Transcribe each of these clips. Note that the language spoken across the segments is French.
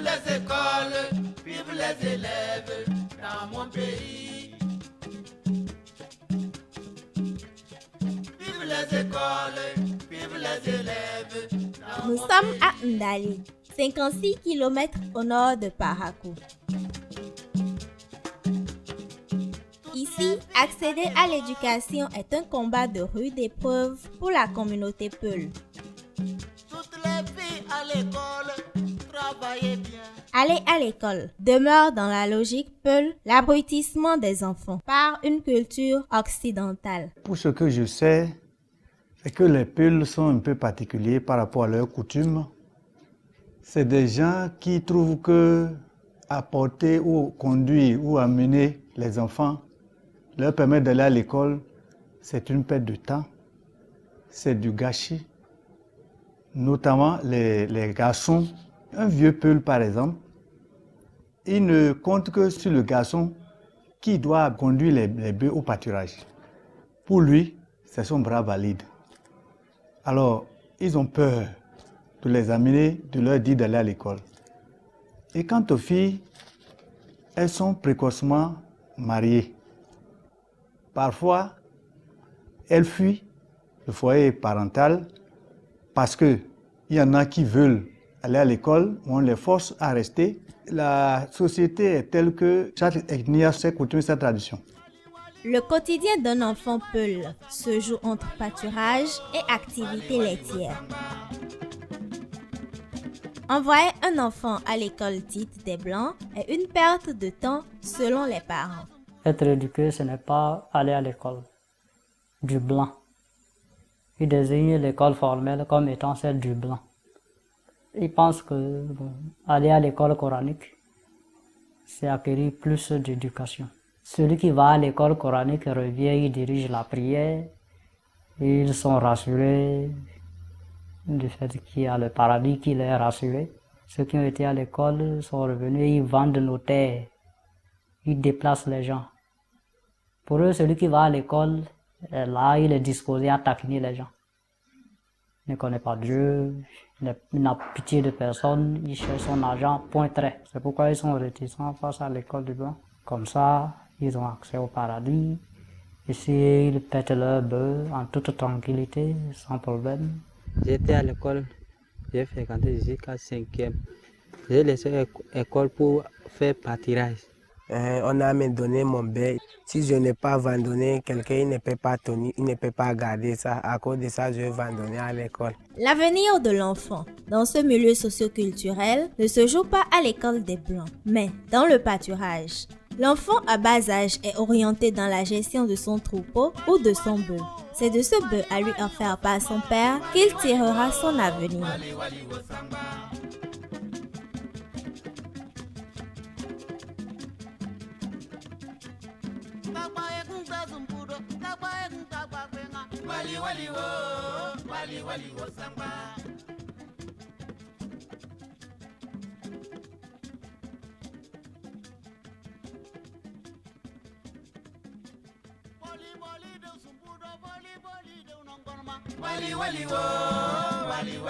les écoles, vive les élèves dans mon pays. Vive les écoles, vive les élèves dans Nous mon sommes pays. à Ndali, 56 km au nord de Parakou. Ici, accéder à l'éducation est un combat de rude épreuve pour la communauté Peul. Toutes les filles à l'école, travaillez bien. Aller à l'école demeure dans la logique Peul l'abrutissement des enfants par une culture occidentale. Pour ce que je sais, c'est que les Peuls sont un peu particuliers par rapport à leurs coutumes. C'est des gens qui trouvent que apporter ou conduire ou amener les enfants, leur permettre d'aller à l'école, c'est une perte de temps, c'est du gâchis. Notamment les garçons. Un vieux Peul, par exemple, il ne compte que sur le garçon qui doit conduire les bœufs au pâturage. Pour lui, c'est son bras valide. Alors, ils ont peur de les amener, de leur dire d'aller à l'école. Et quant aux filles, elles sont précocement mariées. Parfois, elles fuient le foyer parental parce qu'il y en a qui veulent aller à l'école, on les force à rester. La société est telle que chaque ethnie a ses coutumes et ses traditions. Le quotidien d'un enfant Peul se joue entre pâturage et activités laitières. Envoyer un enfant à l'école dite des Blancs est une perte de temps selon les parents. Être éduqué, ce n'est pas aller à l'école du blanc. Ils désignent l'école formelle comme étant celle du blanc. Ils pensent que aller à l'école coranique, c'est acquérir plus d'éducation. Celui qui va à l'école coranique revient, il dirige la prière, ils sont rassurés du fait qu'il y a le paradis qui les est rassuré. Ceux qui ont été à l'école sont revenus, ils vendent nos terres, ils déplacent les gens. Pour eux, celui qui va à l'école, là, il est disposé à taquiner les gens. Il ne connaît pas Dieu, il n'a pitié de personne, il cherche son argent, point trait. C'est pourquoi ils sont réticents face à l'école du blanc. Comme ça, ils ont accès au paradis. Ici, ils pètent leur bœuf en toute tranquillité, sans problème. J'étais à l'école, j'ai fréquenté jusqu'à 5e. J'ai laissé l'école pour faire pâturage. On a me donné mon bœuf. Si je n'ai pas abandonné, quelqu'un il ne peut pas tenir, il ne peut pas garder ça. À cause de ça, je vais abandonner à l'école. L'avenir de l'enfant dans ce milieu socioculturel ne se joue pas à l'école des Blancs, mais dans le pâturage. L'enfant à bas âge est orienté dans la gestion de son troupeau ou de son bœuf. C'est de ce bœuf à lui offert par son père qu'il tirera son avenir.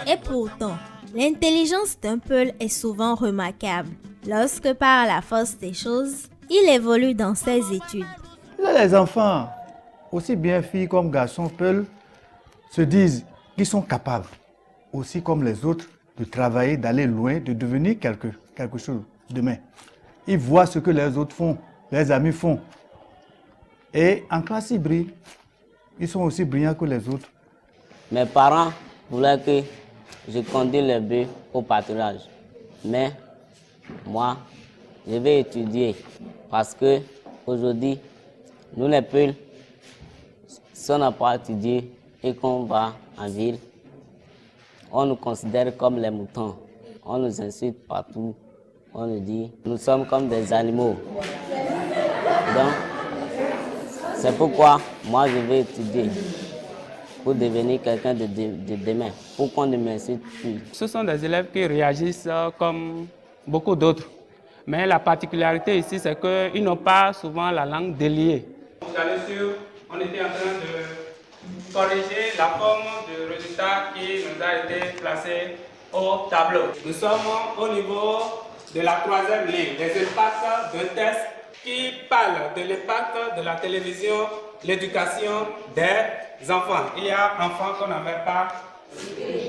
Et pourtant, l'intelligence d'un Peul est souvent remarquable. Lorsque par la force des choses, il évolue dans ses études. Là, les enfants, aussi bien filles comme garçons, Peul, se disent qu'ils sont capables, aussi comme les autres, de travailler, d'aller loin, de devenir quelque chose demain. Ils voient ce que les autres font, les amis font. Et en classe, ils brillent. Ils sont aussi brillants que les autres. Mes parents voulaient que je conduise les bœufs au pâturage. Mais moi, je vais étudier parce que aujourd'hui, nous les Peuls, si on n'a pas étudié et qu'on va en ville, on nous considère comme les moutons. On nous insulte partout. On nous dit, nous sommes comme des animaux. Donc, c'est pourquoi moi je vais étudier pour devenir quelqu'un de demain, pour qu'on ne m'insulte plus. Ce sont des élèves qui réagissent comme beaucoup d'autres. Mais la particularité ici, c'est qu'ils n'ont pas souvent la langue déliée. Vous allez sur, on était en train de corriger la forme du résultat qui nous a été placé au tableau. Nous sommes au niveau de la troisième ligne, les impacts de tests qui parlent de l'impact de la télévision, l'éducation des enfants. Il y a enfants qu'on n'avait pas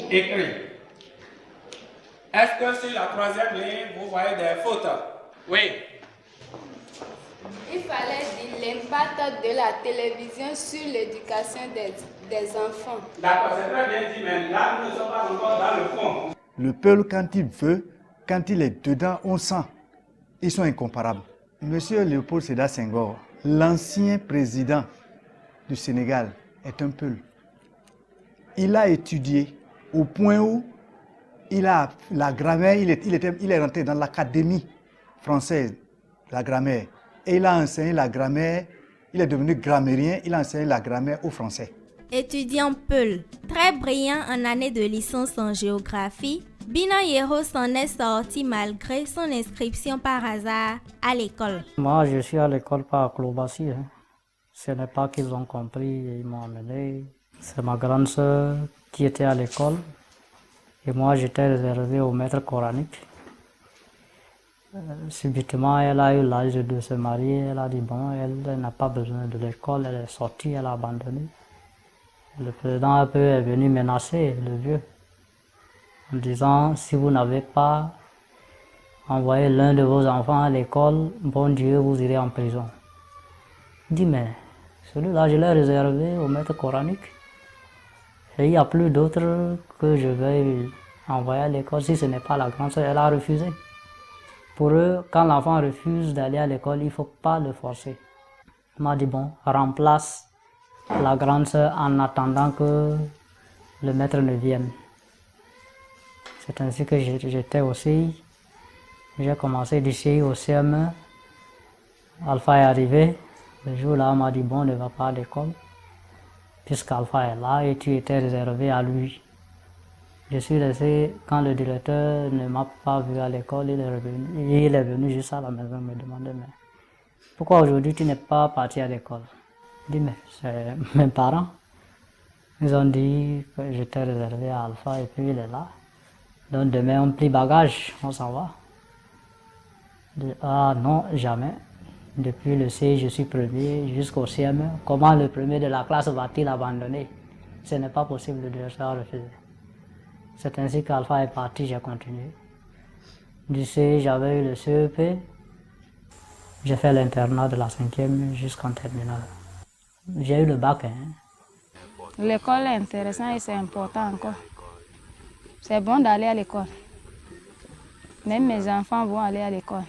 écrit. Est-ce que sur la troisième ligne, vous voyez des fautes? Oui. Il fallait dire l'impact de la télévision sur l'éducation des enfants. D'accord, c'est très bien dit, mais là, nous ne sommes pas encore dans le fond. Le Peul, quand il veut, quand il est dedans, on sent. Ils sont incomparables. Monsieur Léopold Sédar Senghor, l'ancien président du Sénégal, est un Peul. Il a étudié au point où il a la grammaire, il est rentré dans l'académie française, la grammaire. Et il a enseigné la grammaire, il est devenu grammairien, il a enseigné la grammaire aux Français. Étudiant Peul, très brillant en année de licence en géographie, Binan Yero s'en est sorti malgré son inscription par hasard à l'école. Moi, je suis à l'école par acrobatie. Ce n'est pas qu'ils ont compris et ils m'ont amené. C'est ma grande sœur qui était à l'école. Et moi, j'étais réservé au maître coranique. Subitement, elle a eu l'âge de se marier. Elle a dit, bon, elle n'a pas besoin de l'école. Elle est sortie, elle a abandonné. Le président un peu est venu menacer le vieux en disant, si vous n'avez pas envoyé l'un de vos enfants à l'école, bon Dieu, vous irez en prison. Il dit, mais celui-là, je l'ai réservé au maître coranique. Et il n'y a plus d'autres que je vais envoyer à l'école si ce n'est pas la grande sœur. Elle a refusé. Pour eux, quand l'enfant refuse d'aller à l'école, il ne faut pas le forcer. Il m'a dit, bon, remplace la grande sœur en attendant que le maître ne vienne. C'est ainsi que j'étais au CI. J'ai commencé du CI au CM1. Alpha est arrivé. Le jour-là, on m'a dit, bon, ne va pas à l'école, puisqu'Alpha est là et tu étais réservé à lui. Je suis resté, quand le directeur ne m'a pas vu à l'école, il est venu juste à la maison me demander, mais pourquoi aujourd'hui tu n'es pas parti à l'école? Je dis, mais c'est mes parents. Ils ont dit que j'étais réservé à Alpha et puis il est là. Donc demain on plie bagage, on s'en va. Je dis, ah non, jamais. Depuis le C, je suis premier jusqu'au CM1. Comment le premier de la classe va-t-il abandonner? Ce n'est pas possible, le directeur a refusé. C'est ainsi qu'Alpha est parti, j'ai continué. Du C, j'avais eu le CEP. J'ai fait l'internat de la 5e jusqu'en terminale. J'ai eu le bac. L'école est intéressante et c'est important encore. C'est bon d'aller à l'école. Même mes enfants vont aller à l'école.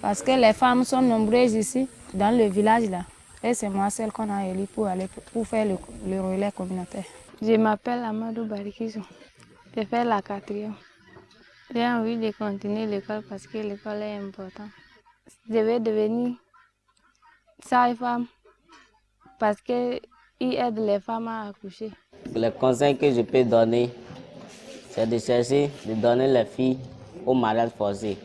Parce que les femmes sont nombreuses ici, dans le village là. Et c'est moi seule qu'on a élue pour faire le relais communautaire. Je m'appelle Amadou Barikizou. Je fais la 4e. J'ai envie de continuer l'école parce que l'école est importante. Je vais devenir sage-femme parce qu'il aide les femmes à accoucher. Le conseil que je peux donner, c'est de chercher de donner les filles au mariage forcé,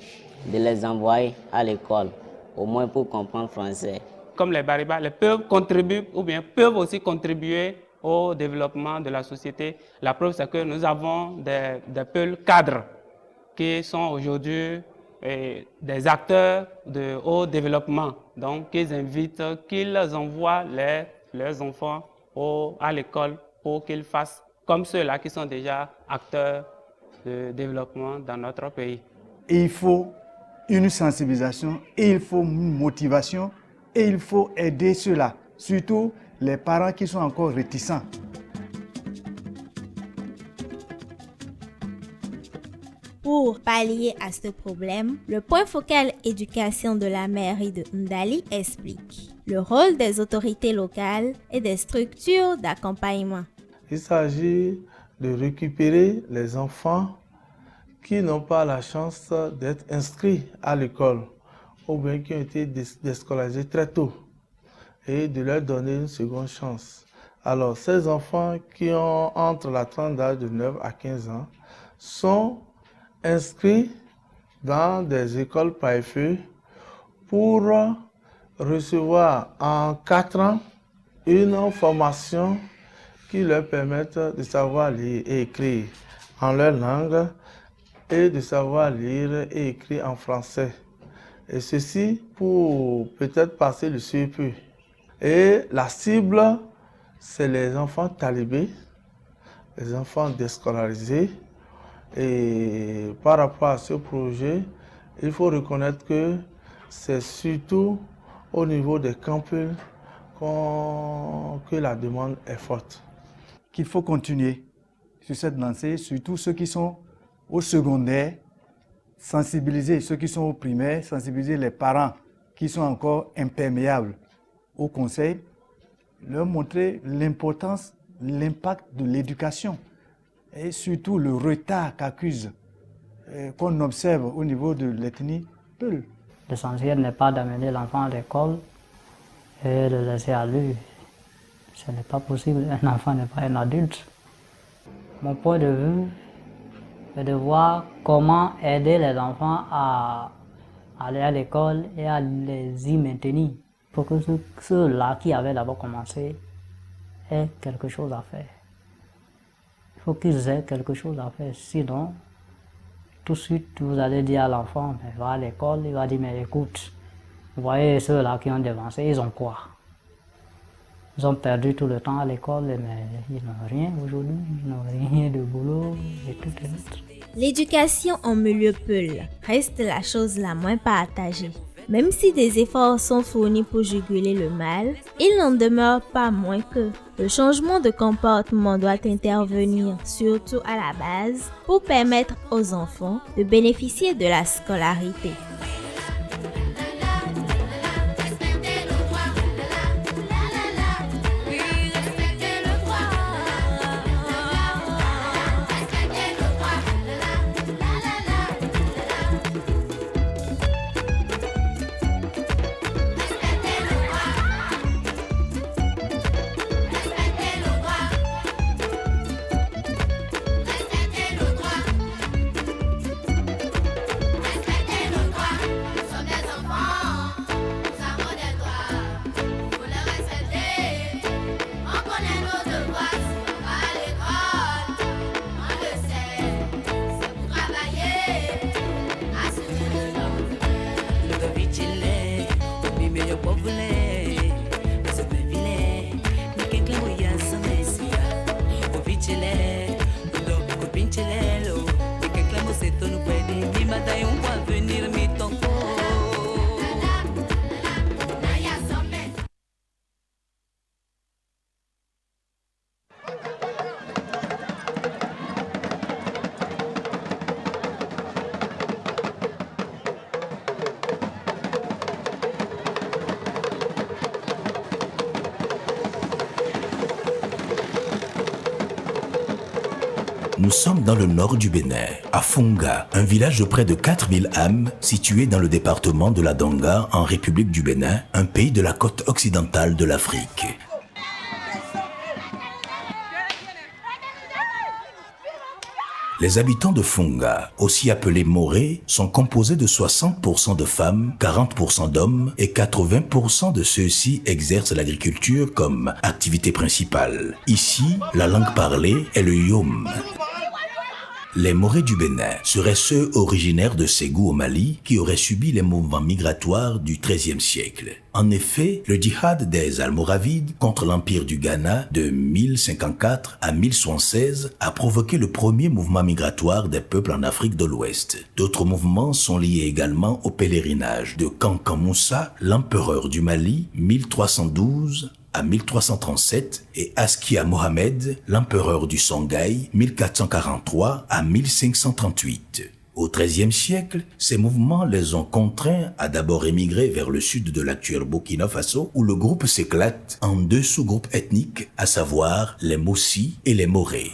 de les envoyer à l'école, au moins pour comprendre français. Comme les Bariba, les peuvent contribuer ou bien peuvent aussi contribuer au développement de la société. La preuve, c'est que nous avons des Peuls cadres qui sont aujourd'hui des acteurs de haut développement. Donc, ils invitent, qu'ils envoient leurs enfants à l'école pour qu'ils fassent comme ceux-là qui sont déjà acteurs de développement dans notre pays. Et il faut une sensibilisation, et il faut une motivation, et il faut aider ceux-là, surtout les parents qui sont encore réticents. Pour pallier à ce problème, le point focal éducation de la mairie de Ndali explique le rôle des autorités locales et des structures d'accompagnement. Il s'agit de récupérer les enfants qui n'ont pas la chance d'être inscrits à l'école ou bien qui ont été déscolarisés très tôt et de leur donner une seconde chance. Alors, ces enfants qui ont entre la tranche d'âge de 9 à 15 ans sont inscrits dans des écoles PAEFE pour recevoir en 4 ans une formation qui leur permette de savoir lire et écrire en leur langue et de savoir lire et écrire en français. Et ceci pour peut-être passer le CEP. Et la cible, c'est les enfants talibés, les enfants déscolarisés. Et par rapport à ce projet, il faut reconnaître que c'est surtout au niveau des campus que la demande est forte. Qu'il faut continuer sur cette lancée, surtout ceux qui sont au secondaire, sensibiliser ceux qui sont au primaire, sensibiliser les parents qui sont encore imperméables au conseil, leur montrer l'importance, l'impact de l'éducation et surtout le retard qu'accuse, qu'on observe au niveau de l'ethnie Peul. L'essentiel n'est pas d'amener l'enfant à l'école et de le laisser à lui. Ce n'est pas possible, un enfant n'est pas un adulte. Mon point de vue est de voir comment aider les enfants à aller à l'école et à les y maintenir. Pour que ceux-là qui avaient d'abord commencé aient quelque chose à faire. Il faut qu'ils aient quelque chose à faire. Sinon, tout de suite, vous allez dire à l'enfant, va à l'école, il va dire, mais écoute, vous voyez ceux-là qui ont devancé, ils ont quoi? Ils ont perdu tout le temps à l'école, mais ils n'ont rien aujourd'hui, ils n'ont rien de boulot et tout est autre. L'éducation en milieu Peul reste la chose la moins partagée. Même si des efforts sont fournis pour juguler le mal, il n'en demeure pas moins que le changement de comportement doit intervenir surtout à la base pour permettre aux enfants de bénéficier de la scolarité. Nous sommes dans le nord du Bénin, à Fonga, un village de près de 4000 âmes situé dans le département de la Donga en République du Bénin, un pays de la côte occidentale de l'Afrique. Les habitants de Fonga, aussi appelés Morés, sont composés de 60% de femmes, 40% d'hommes et 80% de ceux-ci exercent l'agriculture comme activité principale. Ici, la langue parlée est le yom. Les Morés du Bénin seraient ceux originaires de Ségou au Mali qui auraient subi les mouvements migratoires du XIIIe siècle. En effet, le djihad des Almoravides contre l'Empire du Ghana de 1054 à 1076 a provoqué le premier mouvement migratoire des peuples en Afrique de l'Ouest. D'autres mouvements sont liés également au pèlerinage de Kankan Moussa, l'empereur du Mali, 1312 à 1337 et Askia Mohamed, l'empereur du Songhai, 1443 à 1538. Au XIIIe siècle, ces mouvements les ont contraints à d'abord émigrer vers le sud de l'actuel Burkina Faso, où le groupe s'éclate en deux sous-groupes ethniques, à savoir les Mossi et les Morés.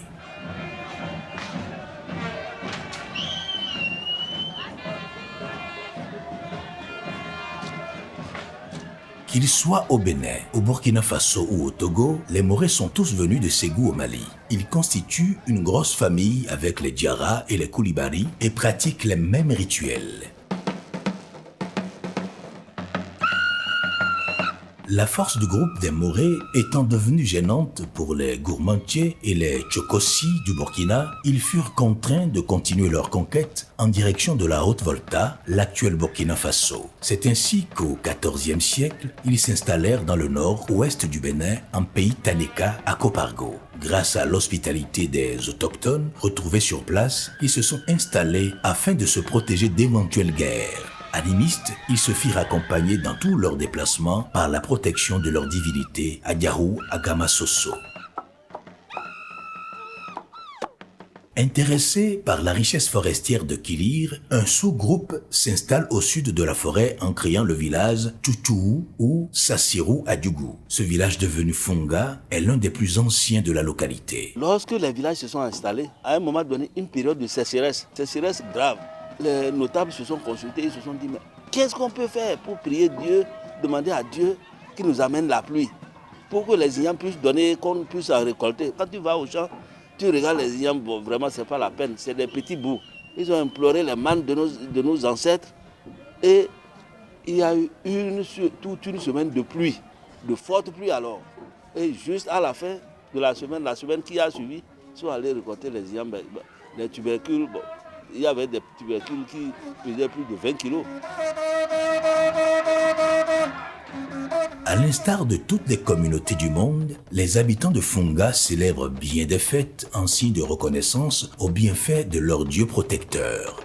Qu'ils soient au Bénin, au Burkina Faso ou au Togo, les Morés sont tous venus de Ségou au Mali. Ils constituent une grosse famille avec les Diarra et les Koulibaly et pratiquent les mêmes rituels. La force du groupe des Morés étant devenue gênante pour les Gourmandiers et les Tchokossi du Burkina, ils furent contraints de continuer leur conquête en direction de la Haute-Volta, l'actuel Burkina Faso. C'est ainsi qu'au XIVe siècle, ils s'installèrent dans le nord-ouest du Bénin, en pays Taneka à Kopargo. Grâce à l'hospitalité des autochtones retrouvés sur place, ils se sont installés afin de se protéger d'éventuelles guerres. Animistes, ils se firent accompagner dans tous leurs déplacements par la protection de leur divinité Adiarou Agama Soso. Intéressés par la richesse forestière de Kilir, un sous-groupe s'installe au sud de la forêt en créant le village Tutuu ou Sassirou Adiougou. Ce village devenu Funga est l'un des plus anciens de la localité. Lorsque les villages se sont installés, à un moment donné, une période de sécheresse grave, les notables se sont consultés, ils se sont dit, mais qu'est-ce qu'on peut faire pour prier Dieu, demander à Dieu qu'il nous amène la pluie, pour que les Ignams puissent donner, qu'on puisse en récolter. Quand tu vas au champ, tu regardes les Ignams, bon, vraiment c'est pas la peine, c'est des petits bouts. Ils ont imploré les mannes de nos ancêtres et il y a eu toute une semaine de pluie, de forte pluie alors. Et juste à la fin de la semaine qui a suivi, ils sont allés récolter les Ignams, les tubercules. Bon, il y avait des tubercules qui pesaient plus de 20 kilos. À l'instar de toutes les communautés du monde, les habitants de Funga célèbrent bien des fêtes en signe de reconnaissance aux bienfaits de leur Dieu protecteur.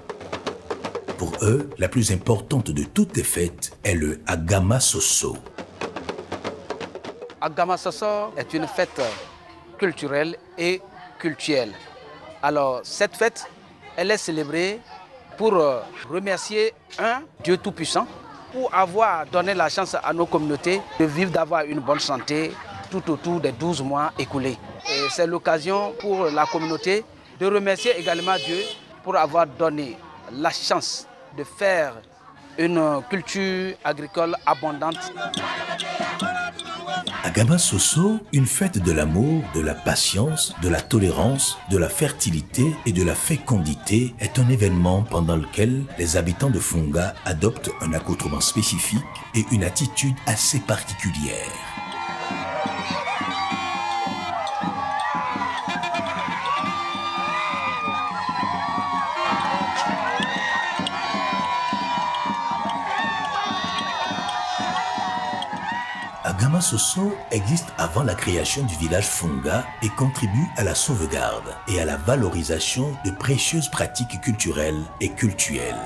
Pour eux, la plus importante de toutes les fêtes est le Agama Soso. Agama Soso est une fête culturelle et cultuelle. Alors, cette fête, elle est célébrée pour remercier un Dieu tout-puissant, pour avoir donné la chance à nos communautés de vivre, d'avoir une bonne santé tout autour des 12 mois écoulés. Et c'est l'occasion pour la communauté de remercier également Dieu pour avoir donné la chance de faire une culture agricole abondante. Agama Soso, une fête de l'amour, de la patience, de la tolérance, de la fertilité et de la fécondité, est un événement pendant lequel les habitants de Funga adoptent un accoutrement spécifique et une attitude assez particulière. Agama Soso existe avant la création du village Funga et contribue à la sauvegarde et à la valorisation de précieuses pratiques culturelles et cultuelles.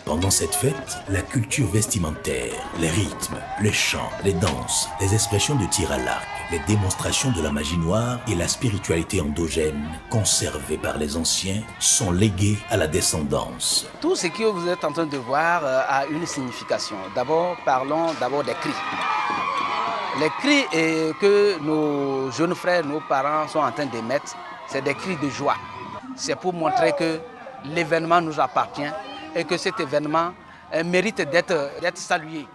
Pendant cette fête, la culture vestimentaire, les rythmes, les chants, les danses, les expressions de tir à l'arc, les démonstrations de la magie noire et la spiritualité endogène, conservées par les anciens, sont léguées à la descendance. Tout ce que vous êtes en train de voir a une signification. Parlons d'abord des cris. Les cris que nos jeunes frères, nos parents sont en train d'émettre, c'est des cris de joie. C'est pour montrer que l'événement nous appartient et que cet événement mérite d'être salué.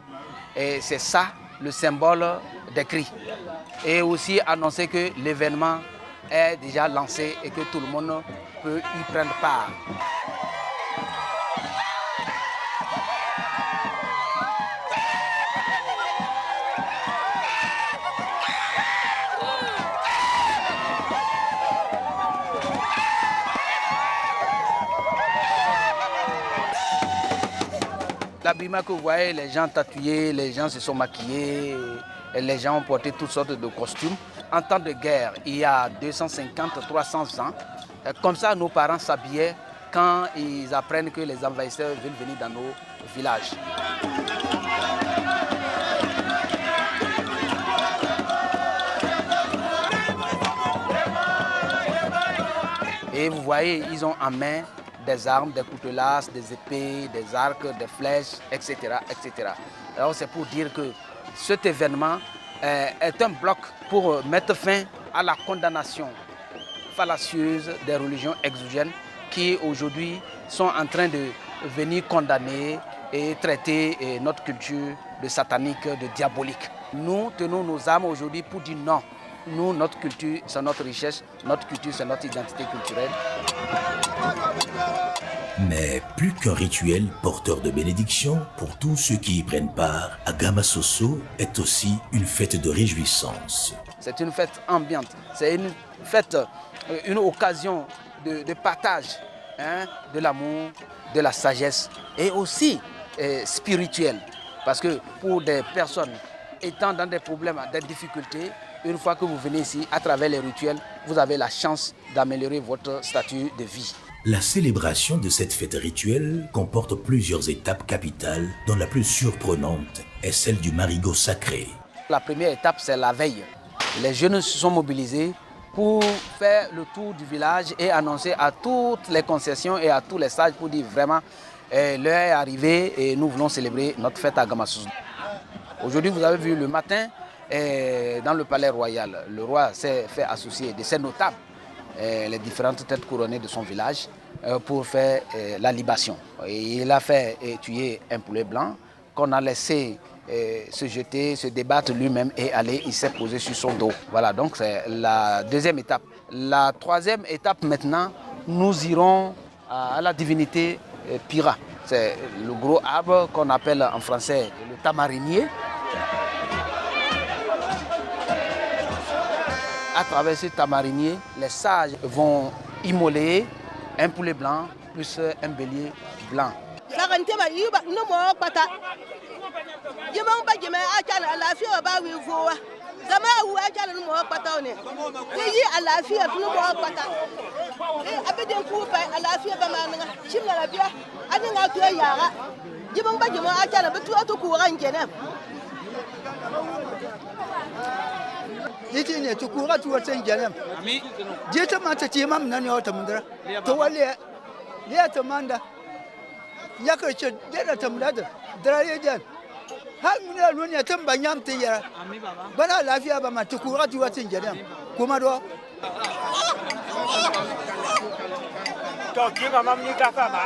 Et c'est ça le symbole des cris. Et aussi annoncer que l'événement est déjà lancé et que tout le monde peut y prendre part. L'habillement que vous voyez, les gens tatoués, les gens se sont maquillés, et les gens ont porté toutes sortes de costumes. En temps de guerre, il y a 250-300 ans, comme ça nos parents s'habillaient quand ils apprennent que les envahisseurs veulent venir dans nos villages. Et vous voyez, ils ont en main des armes, des coutelasses, des épées, des arcs, des flèches, etc. etc. Alors c'est pour dire que cet événement est un bloc pour mettre fin à la condamnation fallacieuse des religions exogènes qui aujourd'hui sont en train de venir condamner et traiter notre culture de satanique, de diabolique. Nous tenons nos armes aujourd'hui pour dire non. Nous, notre culture, c'est notre richesse, notre culture, c'est notre identité culturelle. Mais plus qu'un rituel porteur de bénédiction, pour tous ceux qui y prennent part, Agamassoso est aussi une fête de réjouissance. C'est une fête ambiante, c'est une fête, une occasion de partage, de l'amour, de la sagesse et aussi spirituelle. Parce que pour des personnes étant dans des problèmes, des difficultés, une fois que vous venez ici, à travers les rituels, vous avez la chance d'améliorer votre statut de vie. La célébration de cette fête rituelle comporte plusieurs étapes capitales, dont la plus surprenante est celle du marigot sacré. La première étape, c'est la veille. Les jeunes se sont mobilisés pour faire le tour du village et annoncer à toutes les concessions et à tous les sages pour dire vraiment l'heure est arrivée et nous voulons célébrer notre fête à Agamassoso. Aujourd'hui, vous avez vu le matin, dans le palais royal, le roi s'est fait associer de ses notables, les différentes têtes couronnées de son village, pour faire la libation. Et il a fait tuer un poulet blanc qu'on a laissé se jeter, se débattre lui-même et aller, il s'est posé sur son dos. Voilà, donc c'est la deuxième étape. La troisième étape maintenant, nous irons à la divinité Pira. C'est le gros arbre qu'on appelle en français le tamarinier. À travers ce tamarinier, les sages vont immoler un poulet blanc plus un bélier blanc. Jiti ne tukura tuwa tsan jalam. Jita mata ce mam nan ya wata mundara. To wale ya ta manda. Ya kace da ta mundara. Dara ya jan. Har mun ya lunya tan banyam ta yara. Bana lafiya ba ma tukura tuwa tsan jalam. Kuma do. To ki ga mam ni ka fa ba.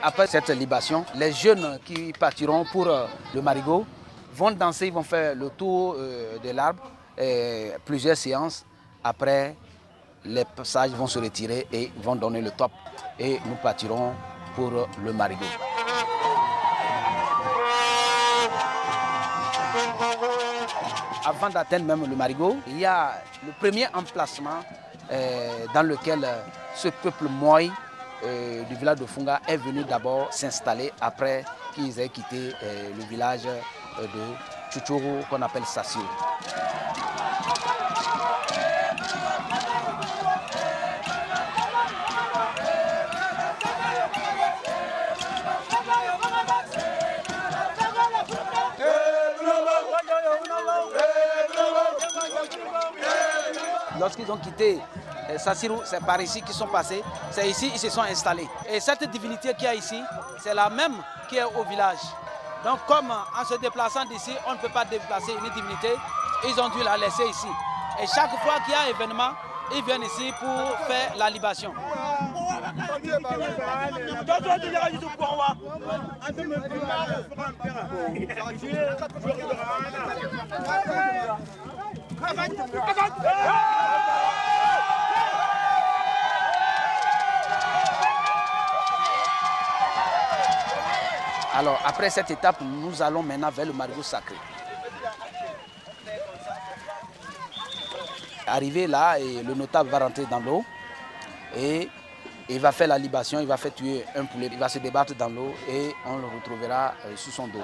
Après cette libation, les jeunes qui partiront pour le marigot vont danser, ils vont faire le tour de l'arbre, plusieurs séances. Après, les sages vont se retirer et vont donner le top. Et nous partirons pour le marigot. Avant d'atteindre même le marigot, il y a le premier emplacement dans lequel ce peuple Moy du village de Funga est venu d'abord s'installer après qu'ils aient quitté le village de Chuchuru qu'on appelle Sassio. Lorsqu'ils ont quitté Sassirou, c'est par ici qu'ils sont passés, c'est ici qu'ils se sont installés. Et cette divinité qu'il y a ici, c'est la même qui est au village. Donc comme en se déplaçant d'ici, on ne peut pas déplacer une divinité, ils ont dû la laisser ici. Et chaque fois qu'il y a un événement, ils viennent ici pour faire la libation. Alors, après cette étape, nous allons maintenant vers le marigot sacré. Arrivé là, et le notable va rentrer dans l'eau et il va faire la libation, il va faire tuer un poulet, il va se débattre dans l'eau et on le retrouvera sur son dos.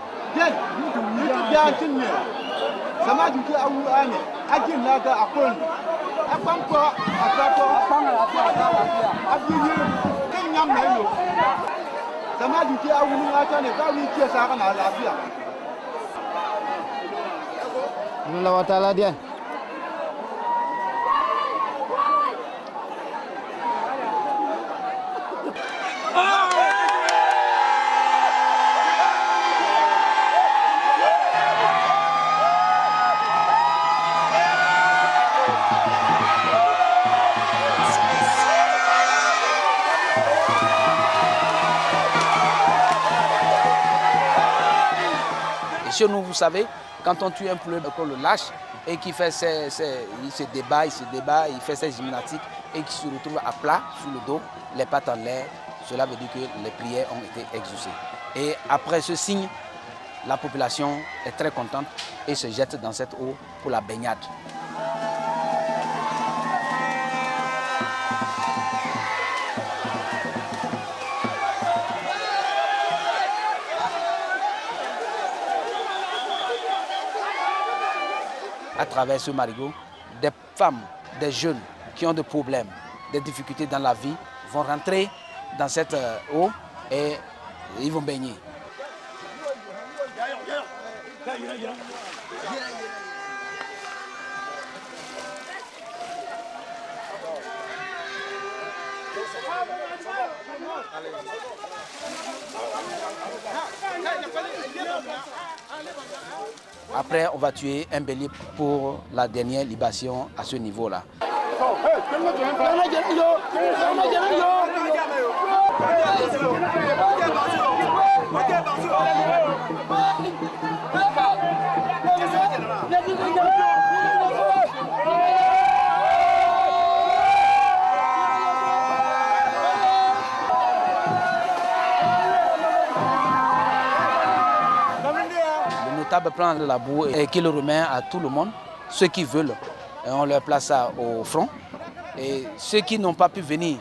Et chez nous, vous savez, quand on tue un poulet, on le lâche et qu'il fait il se débat, il fait ses gymnastiques et qui se retrouve à plat sur le dos, les pattes en l'air, cela veut dire que les prières ont été exaucées. Et après ce signe, la population est très contente et se jette dans cette eau pour la baignade. À travers ce marigot, des femmes, des jeunes qui ont des problèmes, des difficultés dans la vie vont rentrer dans cette eau et ils vont baigner. Après, on va tuer un bélier pour la dernière libation à ce niveau-là. Le notable prend la boue et qu'il le remet à tout le monde. Ceux qui veulent, on leur place ça au front. Et ceux qui n'ont pas pu venir,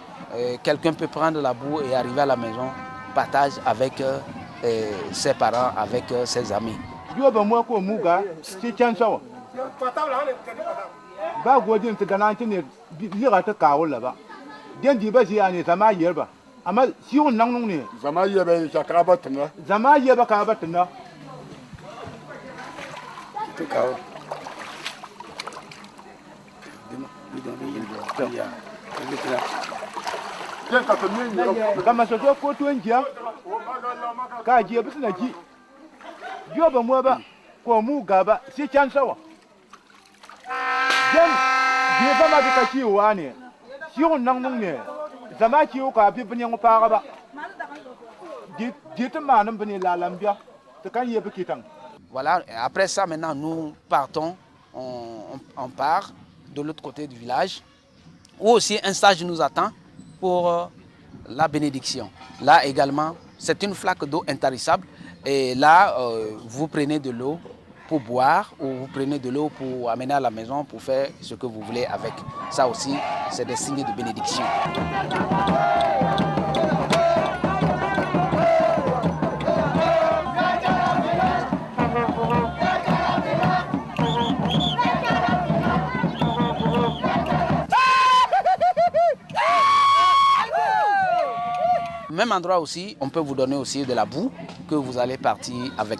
quelqu'un peut prendre la boue et arriver à la maison, partage avec ses parents, avec ses amis. Voilà, après ça maintenant nous partons, on part de l'autre côté du village où aussi un sage nous attend pour la bénédiction. Là également, c'est une flaque d'eau intarissable et là vous prenez de l'eau pour boire ou vous prenez de l'eau pour amener à la maison pour faire ce que vous voulez avec. Ça aussi, c'est des signes de bénédiction. Même endroit aussi, on peut vous donner aussi de la boue que vous allez partir avec.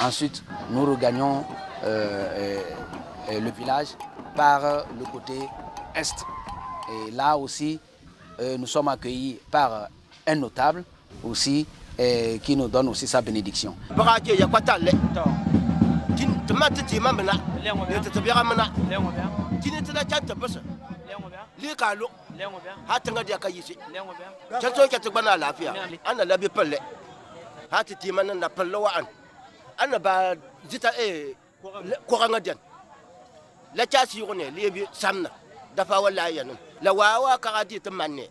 Ensuite, nous regagnons le village par le côté est. Et là aussi, nous sommes accueillis par un notable aussi qui nous donne aussi sa bénédiction. Hatanga dia kayisi chato chato bana lafiya ana labi palle hati timana na pallo wa ana ba zita ko ranga den la chasi yone lebi samna dafa wallahi yan la wawa karati tamanne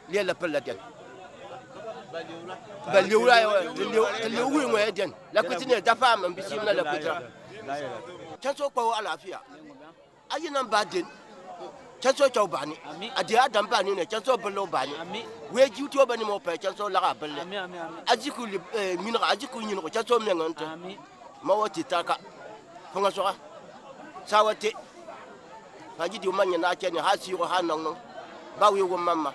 le la palle den ba liwra le wi ngwe den la kutine dafa man bisimna la kutra chato ko alafiya ayina ba den chanso chaw bani adia adam bani ne chanso belo bani we jiwto bani mo pe chanso la belle ajiku minra ajiku nyino ko chanso mengonto ma wati taka fonga soka sawati faji di manya na kene ha siro ha nan nan ba wi wo mamma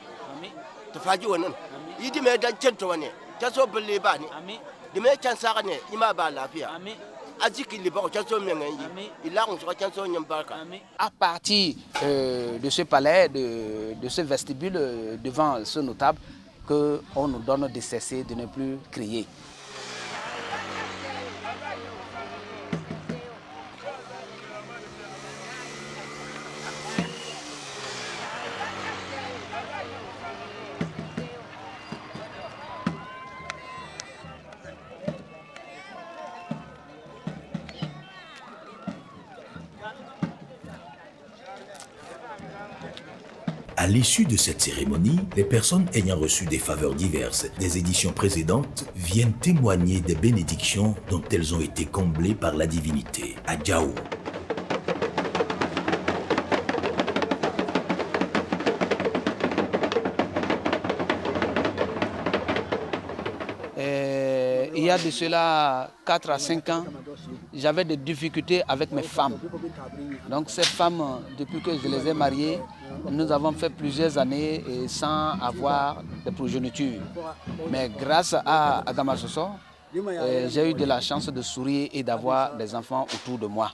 to faji wonan yidi me dan cento wane ta so bulle ba ni di me can sa ne ima ba lafiya aziki li ba can so men ngi ila on so can so nyam barka. À partir de ce palais, de ce vestibule devant ce notable, qu'on nous donne de cesser de ne plus crier. À l'issue de cette cérémonie, les personnes ayant reçu des faveurs diverses des éditions précédentes viennent témoigner des bénédictions dont elles ont été comblées par la divinité. Adjaou. Il y a de cela 4 à 5 ans, j'avais des difficultés avec mes femmes. Donc ces femmes, depuis que je les ai mariées, nous avons fait plusieurs années sans avoir de progéniture. Mais grâce à Agamasoso, j'ai eu de la chance de sourire et d'avoir des enfants autour de moi.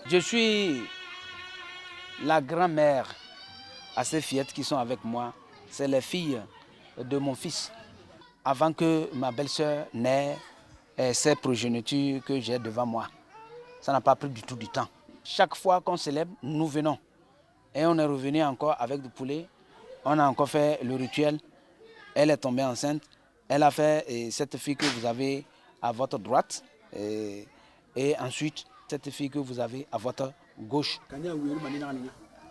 Je suis la grand-mère à ces fillettes qui sont avec moi. C'est les filles de mon fils. Avant que ma belle-sœur n'ait ces progénitures que j'ai devant moi. Ça n'a pas pris du tout du temps. Chaque fois qu'on célèbre, nous venons. Et on est revenu encore avec du poulet. On a encore fait le rituel. Elle est tombée enceinte. Elle a fait cette fille que vous avez à votre droite. Et ensuite, cette fille que vous avez à votre gauche.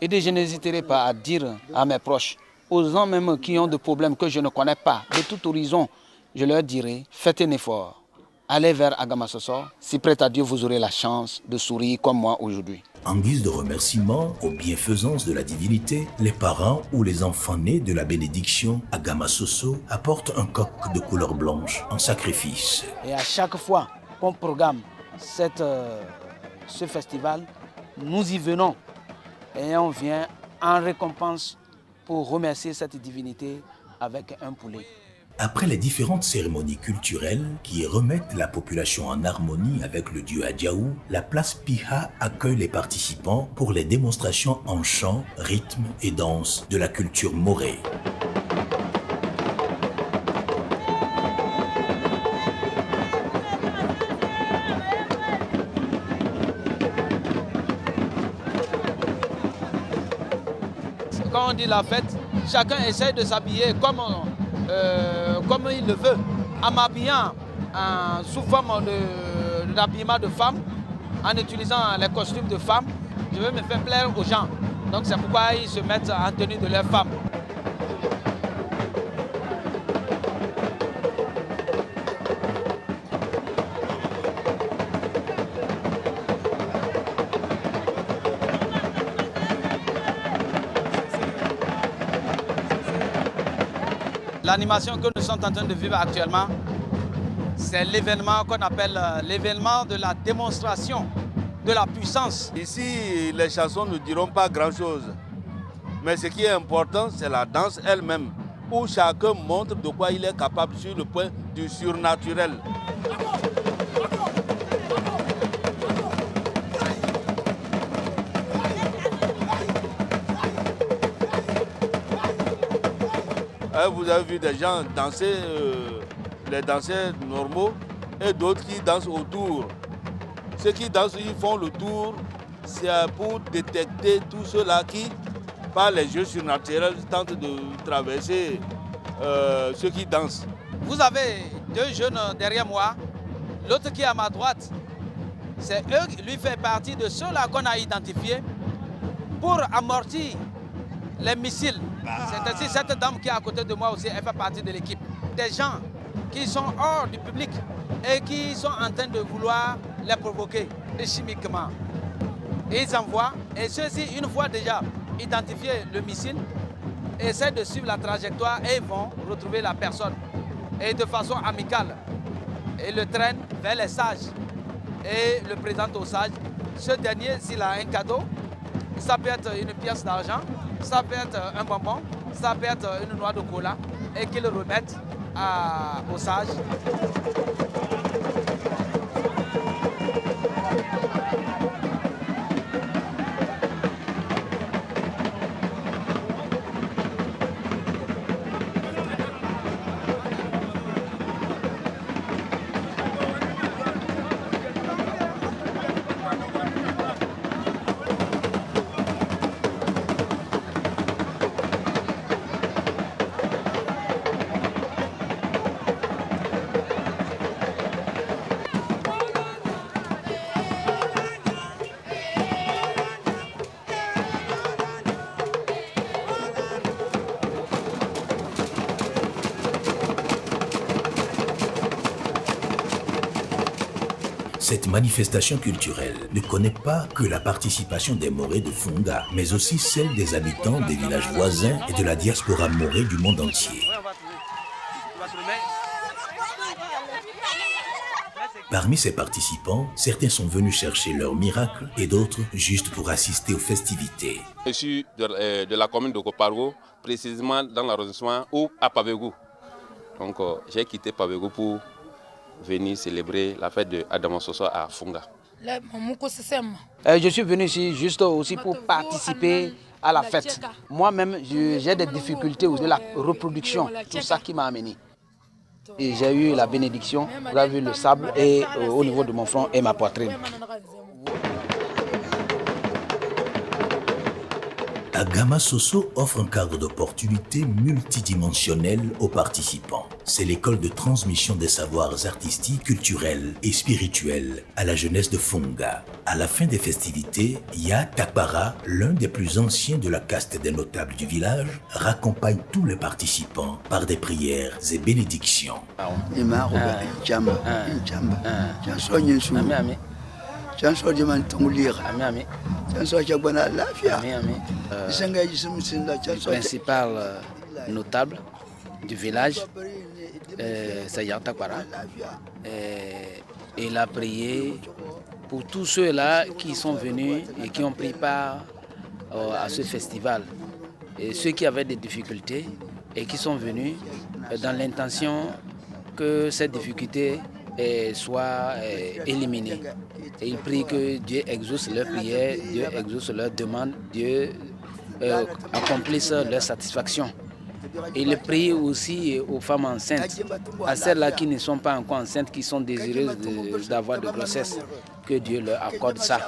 Et je n'hésiterai pas à dire à mes proches, aux gens même qui ont des problèmes que je ne connais pas, de tout horizon, je leur dirai, faites un effort. Allez vers Agamasoso. Si près à Dieu, vous aurez la chance de sourire comme moi aujourd'hui. En guise de remerciement aux bienfaisances de la divinité, les parents ou les enfants nés de la bénédiction Agamasoso apportent un coq de couleur blanche en sacrifice. Et à chaque fois qu'on programme ce festival, nous y venons et on vient en récompense pour remercier cette divinité avec un poulet. Après les différentes cérémonies culturelles qui remettent la population en harmonie avec le dieu Adjaou, la place Piha accueille les participants pour les démonstrations en chant, rythme et danse de la culture morée. Quand on dit la fête, chacun essaie de s'habiller comme il le veut. En m'habillant sous forme d'habillement de femme, en utilisant les costumes de femme, je veux me faire plaire aux gens. Donc c'est pourquoi ils se mettent en tenue de leur femme. L'animation que nous sommes en train de vivre actuellement, c'est l'événement qu'on appelle l'événement de la démonstration de la puissance. Ici, les chansons ne diront pas grand-chose. Mais ce qui est important, c'est la danse elle-même, où chacun montre de quoi il est capable sur le point du surnaturel. Vous avez vu des gens danser, les danseurs normaux, et d'autres qui dansent autour. Ceux qui dansent, ils font le tour, c'est pour détecter tous ceux-là qui, par les jeux surnaturels, tentent de traverser ceux qui dansent. Vous avez deux jeunes derrière moi, l'autre qui est à ma droite, c'est eux, lui fait partie de ceux-là qu'on a identifiés pour amortir les missiles. C'est ainsi cette dame qui est à côté de moi aussi, elle fait partie de l'équipe. Des gens qui sont hors du public et qui sont en train de vouloir les provoquer chimiquement. Et ils envoient, et ceux-ci, une fois déjà identifié le missile, essaient de suivre la trajectoire et vont retrouver la personne. et de façon amicale. Et le traîne vers les sages et le présente aux sages. Ce dernier, s'il a un cadeau, ça peut être une pièce d'argent, ça peut être un bonbon, ça peut être une noix de cola et qu'il le remette aux sages. Cette manifestation culturelle ne connaît pas que la participation des Morés de Funga, mais aussi celle des habitants des villages voisins et de la diaspora morée du monde entier. Parmi ces participants, certains sont venus chercher leur miracle et d'autres juste pour assister aux festivités. Je suis de la commune de Kopargo, précisément dans l'arrondissement ou à Pavegou. Donc j'ai quitté Pavegou pour venir célébrer la fête de Adama Soso à Funga. Je suis venu ici juste aussi pour participer à la fête. Moi-même, j'ai des difficultés de la reproduction, tout ça qui m'a amené. Et j'ai eu la bénédiction, vous avez vu le sable et au niveau de mon front et ma poitrine. Agama Soso offre un cadre d'opportunités multidimensionnel aux participants. C'est l'école de transmission des savoirs artistiques, culturels et spirituels à la jeunesse de Funga. À la fin des festivités, Ya Takbara, l'un des plus anciens de la caste des notables du village, raccompagne tous les participants par des prières et bénédictions. Le principal notable du village, c'est Yantakwara. Il a prié pour tous ceux-là qui sont venus et qui ont pris part à ce festival. Et ceux qui avaient des difficultés et qui sont venus dans l'intention que ces difficultés soient éliminées. Et il prie que Dieu exauce leurs prières, Dieu exauce leurs demandes, Dieu accomplisse leur satisfaction. Il prie aussi aux femmes enceintes, à celles-là qui ne sont pas encore enceintes, qui sont désireuses d'avoir de grossesse, que Dieu leur accorde ça.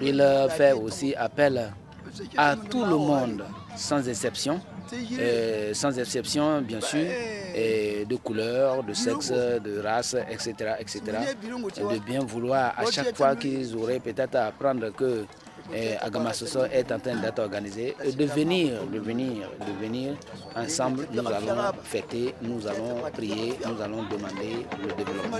Il fait aussi appel à tout le monde, sans exception bien sûr, de couleur, de sexe, de race, etc., de bien vouloir à chaque fois qu'ils auraient peut-être à apprendre que Agama Soso est en train d'être organisé, de venir ensemble. Nous allons fêter, nous allons prier, nous allons demander le développement.